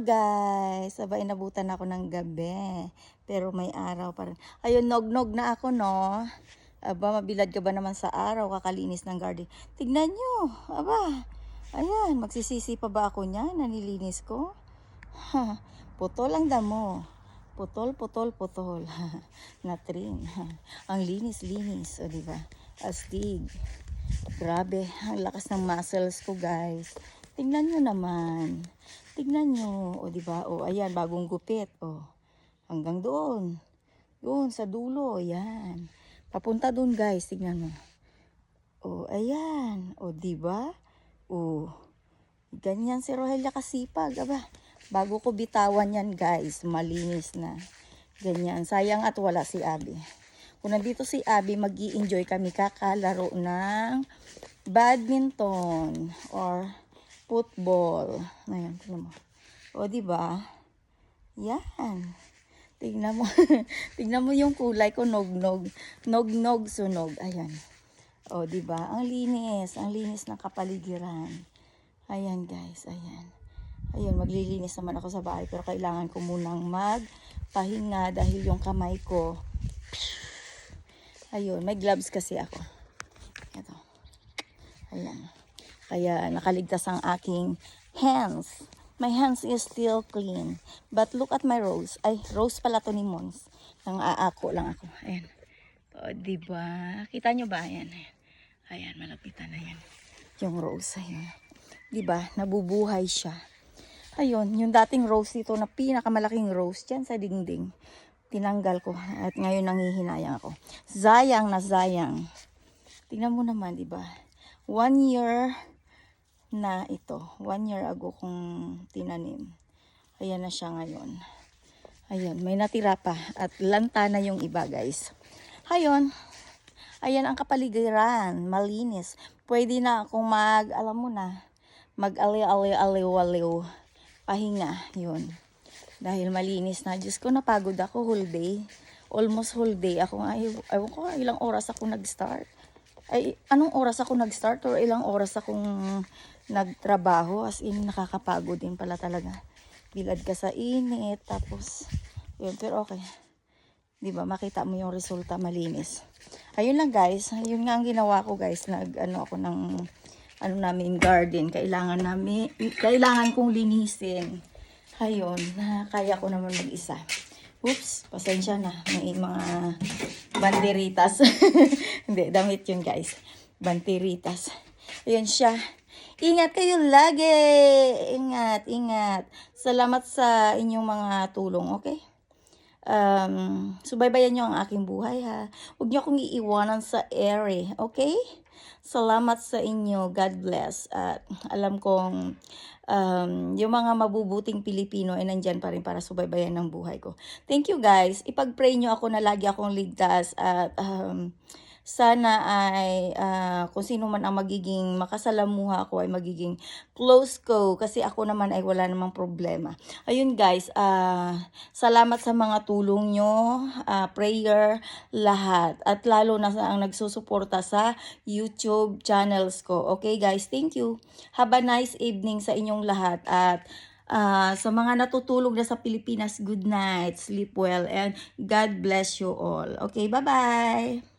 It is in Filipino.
Guys, sabay inabutan ako ng gabi. Pero may araw pa rin. Ayun, nog-nog na ako, no? Aba, mabilad ka ba naman sa araw, kakalinis ng garden. Tignan nyo, aba. Ayan, magsisisi pa ba ako niya? Nanilinis ko? Putol ang damo. Putol, putol, putol. Natrin. Ang linis-linis, o diba? Astig. Grabe, ang lakas ng muscles ko, guys. Tingnan nyo naman. Tignan nyo, o diba? O ayan, bagong gupit, o. Hanggang doon. Doon sa dulo, ayan. Papunta doon, guys, tignan mo. O ayan, o diba? O ganyan si Rogelia kasipag, aba. Bago ko bitawan yan, guys, malinis na. Ganyan, sayang at wala si Abby. Kung nandito si Abby, mag-i-enjoy kami kakalaro ng badminton or football. Ayan, tingnan mo. O, diba? Yan. Tingnan mo. Tingnan mo yung kulay ko, nog-nog. Nog-nog, sunog. Ayan. O, diba? Ang linis. Ang linis ng kapaligiran. Ayan, guys. Ayan. Ayun, maglilinis naman ako sa bahay. Pero kailangan ko munang magpahinga dahil yung kamay ko. Ayun, may gloves kasi ako. Ito. Ayan. Kaya nakaligtas ang aking hands. My hands is still clean. But look at my rose. Ay, rose pala to ni Mons. Nang aako lang ako. Ayan. O, diba? Kita nyo ba? Ayan. Ayan, malapitan na yan. Yung rose. Ayan. Diba? Nabubuhay siya. Ayun, yung dating rose dito na pinakamalaking rose dyan sa dingding. Tinanggal ko. At ngayon nanghihinayang ako. Sayang na sayang. Tingnan mo naman, diba? 1 year na ito. 1 year ago kung tinanim. Ayan na siya ngayon. Ayun, may natira pa. At lanta na yung iba, guys. Ayun. Ayan ang kapaligiran. Malinis. Pwede na akong alam mo na, mag-aliw-aliw-aliw. Pahinga. Yun. Dahil malinis na. Diyos ko, napagod ako whole day. Almost whole day. Ayaw ko, ilang oras ako nag-start. Ay, anong oras ako nag-start or ilang oras akong nagtrabaho, as in nakakapagod din pala talaga. Bilad ka sa init, tapos, yun, pero okay. Diba, makita mo yung resulta, malinis. Ayun lang, guys. Yun nga ang ginawa ko, guys. Ako ng, namin garden. Kailangan kong linisin. Ayun, kaya ko naman mag-isa. Oops, pasensya na. May mga banderitas. Hindi, damit yun, guys. Banderitas. Ayun siya. Ingat kayo lagi. Ingat, ingat. Salamat sa inyong mga tulong, okay? Subaybayan nyo ang aking buhay, ha. Huwag nyo akong iiwanan sa ere, okay? Salamat sa inyo. God bless. At alam kong yung mga mabubuting Pilipino ay nandyan pa rin para subaybayan ng buhay ko. Thank you, guys. Ipag-pray nyo ako na lagi akong ligtas at sana ay kung sino man ang magiging makasalamuha ko ay magiging close ko kasi ako naman ay wala namang problema. Ayun, guys, salamat sa mga tulong nyo, prayer, lahat. At lalo na sa ang nagsusuporta sa YouTube channels ko. Okay, guys, thank you. Have a nice evening sa inyong lahat. At sa mga natutulog na sa Pilipinas, good night, sleep well, and God bless you all. Okay, bye-bye!